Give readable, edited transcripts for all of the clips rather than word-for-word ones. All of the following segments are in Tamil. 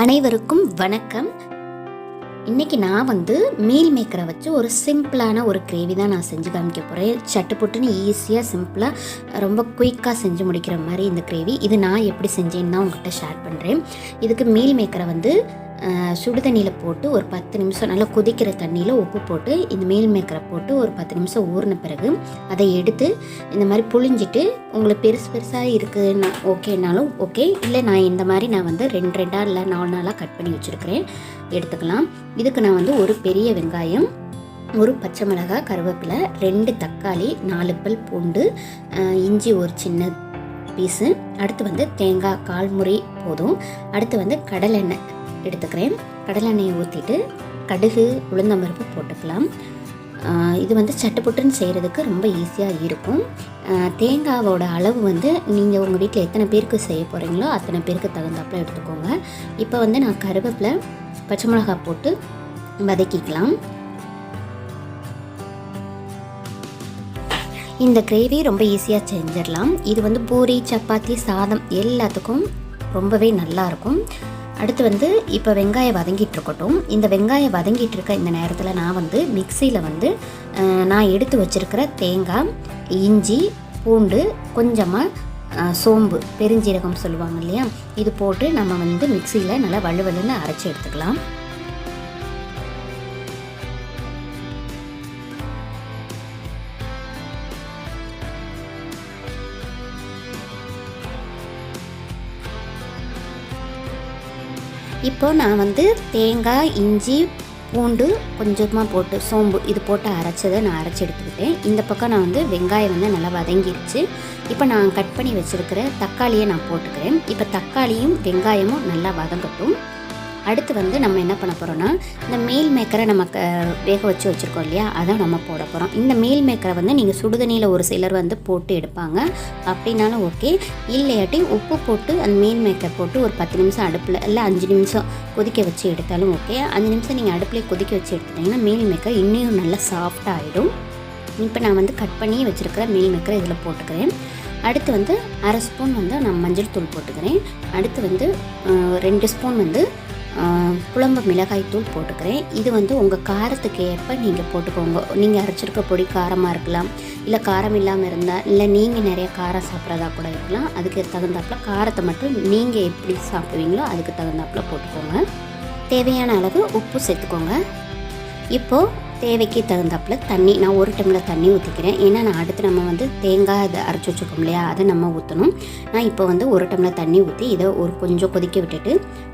அனைவருக்கும் வணக்கம். இன்றைக்கி நான் மீல் மேக்கரை வச்சு ஒரு சிம்பிளான ஒரு கிரேவி தான் நான் செஞ்சு காமிக்க போகிறேன். சட்டுப்புட்டுன்னு ஈஸியாக சிம்பிளாக ரொம்ப குயிக்காக செஞ்சு முடிக்கிற மாதிரி இந்த கிரேவி. இது நான் எப்படி செஞ்சேன்னு தான் உங்கள்கிட்ட ஷேர் பண்ணுறேன். இதுக்கு மீல் மேக்கரை சுடு தண்ணியில் போட்டு ஒரு 10 நிமிஷம் நல்லா கொதிக்கிற தண்ணியில் உப்பு போட்டு இந்த மீல் மேக்கரை போட்டு ஒரு 10 நிமிஷம் ஊறின பிறகு அதை எடுத்து இந்த மாதிரி புழிஞ்சிட்டு, உங்களுக்கு பெருசாக இருக்குதுன்னா ஓகேனாலும் ஓகே, இல்லை நான் இந்த மாதிரி நான் 2 இல்லை 4 நாளாக கட் பண்ணி வச்சுருக்கிறேன், எடுத்துக்கலாம். இதுக்கு நான் ஒரு பெரிய வெங்காயம், ஒரு பச்சை மிளகாய், கருவேப்பிலை, 2 தக்காளி, 4 பல் பூண்டு, இஞ்சி ஒரு சின்ன பீஸு, அடுத்து தேங்காய் 1/4 முறை போதும். அடுத்து கடலெண்ணெய் எடுத்துக்கிறேன். கடலெண்ணெயை ஊற்றிட்டு கடுகு உளுந்தம்பருப்பு போட்டுக்கலாம். இது சட்டுப்புட்டுன்னு செய்கிறதுக்கு ரொம்ப ஈஸியாக இருக்கும். தேங்காவோட அளவு நீங்கள் உங்கள் வீட்டில் எத்தனை பேருக்கு செய்ய போகிறீங்களோ அத்தனை பேருக்கு தகுந்தாப்பில் எடுத்துக்கோங்க. இப்போ நான் கருவேப்பிலை பச்சை மிளகாய் போட்டு வதக்கிக்கலாம். இந்த கிரேவி ரொம்ப ஈஸியாக செஞ்சிடலாம். இது பூரி, சப்பாத்தி, சாதம் எல்லாத்துக்கும் ரொம்பவே நல்லாயிருக்கும். அடுத்து இப்போ வெங்காயம் வதங்கிட்டு இருக்கட்டும். இந்த வெங்காயம் வதங்கிட்டு இருக்க இந்த நேரத்தில் நான் மிக்சியில் நான் எடுத்து வச்சுருக்கிற தேங்காய், இஞ்சி, பூண்டு, கொஞ்சமாக சோம்பு, பெருஞ்சீரகம் சொல்லுவாங்க இல்லையா, இது போட்டு நம்ம மிக்சியில் நல்லா வலுவலுன்னு அரைச்சி எடுத்துக்கலாம். இப்போ நான் தேங்காய், இஞ்சி, பூண்டு கொஞ்சமாக போட்டு சோம்பு இது போட்டு அரைச்சதை நான் அரைச்சி எடுத்துக்கிட்டேன். இந்த பக்கம் நான் வெங்காயம் நல்லா வதங்கிடுச்சு. இப்போ நான் கட் பண்ணி வச்சுருக்கிற தக்காளியை நான் போட்டுக்கிறேன். இப்போ தக்காளியும் வெங்காயமும் நல்லா வதங்கட்டும். அடுத்து நம்ம என்ன பண்ண போகிறோன்னா, இந்த மீல் மேக்கரை நம்ம வேக வச்சு வச்சுருக்கோம் இல்லையா, அதை நம்ம போட போகிறோம். இந்த மீல் மேக்கரை நீங்கள் சுடுதண்ணியில் ஒரு சிலர் போட்டு எடுப்பாங்க, அப்படின்னாலும் ஓகே. இல்லையாட்டி உப்பு போட்டு அந்த மீல் மேக்கர் போட்டு ஒரு 10 நிமிஷம் அடுப்பில் இல்லை 5 நிமிஷம் கொதிக்க வச்சு எடுத்தாலும் ஓகே. 5 நிமிஷம் நீங்கள் அடுப்பில் கொதிக்க வச்சு எடுத்துட்டிங்கன்னா மீல் மேக்கர் இன்னும் நல்லா சாஃப்டாக ஆகிடும். இப்போ நான் கட் பண்ணி வச்சுருக்கிற மீல் மேக்கரை இதில் போட்டுக்கிறேன். அடுத்து 1/2 ஸ்பூன் நான் மஞ்சள் தூள் போட்டுக்கிறேன். அடுத்து 2 ஸ்பூன் குழம்பு மிளகாய் தூள் போட்டுக்கிறேன். இது உங்கள் காரத்துக்கு ஏற்ப நீங்கள் போட்டுக்கோங்க. நீங்கள் அரைச்சிருக்க பொடி காரமாக இருக்கலாம், இல்லை காரம் இல்லாமல் இருந்தால், இல்லை நீங்கள் நிறைய காரம் சாப்பிட்றதா கூட இருக்கலாம். அதுக்கு தகுந்தாப்பில் காரத்தை மட்டும் நீங்கள் எப்படி சாப்பிடுவீங்களோ அதுக்கு தகுந்தாப்பில் போட்டுக்கோங்க. தேவையான அளவு உப்பு சேர்த்துக்கோங்க. இப்போது தேவைக்கு தகுந்தாப்பில் தண்ணி, நான் 1 டம்ளர் தண்ணி ஊற்றிக்கிறேன். ஏன்னா நான் அடுத்து நம்ம தேங்காய் அதை அரைச்சி வச்சுருக்கோம் இல்லையா, அதை நம்ம ஊற்றணும். நான் இப்போ 1 டம்ளர் தண்ணி ஊற்றி இதை கொஞ்சம் கொதிக்க விட்டுட்டு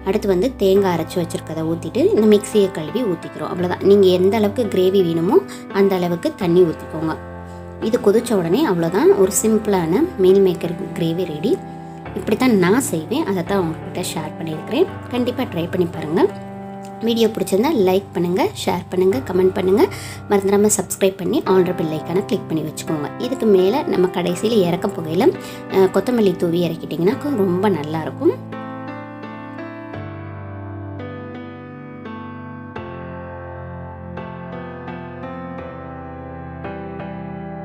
அடுத்து தேங்காய் அரைச்சி வச்சுருக்கதை ஊற்றிட்டு இந்த மிக்சியை கழுவி ஊற்றிக்கிறோம். அவ்வளோதான். நீங்கள் எந்த அளவுக்கு கிரேவி வேணுமோ அந்த அளவுக்கு தண்ணி ஊற்றிக்கோங்க. இது கொதித்த உடனே அவ்வளோதான், ஒரு சிம்பிளான மீல் மேக்கர் கிரேவி ரெடி. இப்படி தான் நான் செய்வேன், அதை தான் உங்கள்கிட்ட ஷேர் பண்ணியிருக்கிறேன். கண்டிப்பாக ட்ரை பண்ணி பாருங்கள். வீடியோ பிடிச்சிருந்தால் லைக் பண்ணுங்கள், ஷேர் பண்ணுங்கள், கமெண்ட் பண்ணுங்கள். மறந்துடாமல் சப்ஸ்கிரைப் பண்ணி ஆல்ரெடி பெல் ஐக்கானை கிளிக் பண்ணி வச்சுக்கோங்க. இதுக்கு மேலே நம்ம கடைசியில் இறக்க போகையில் கொத்தமல்லி தூவி இறக்கிட்டிங்கன்னா ரொம்ப நல்லாயிருக்கும்.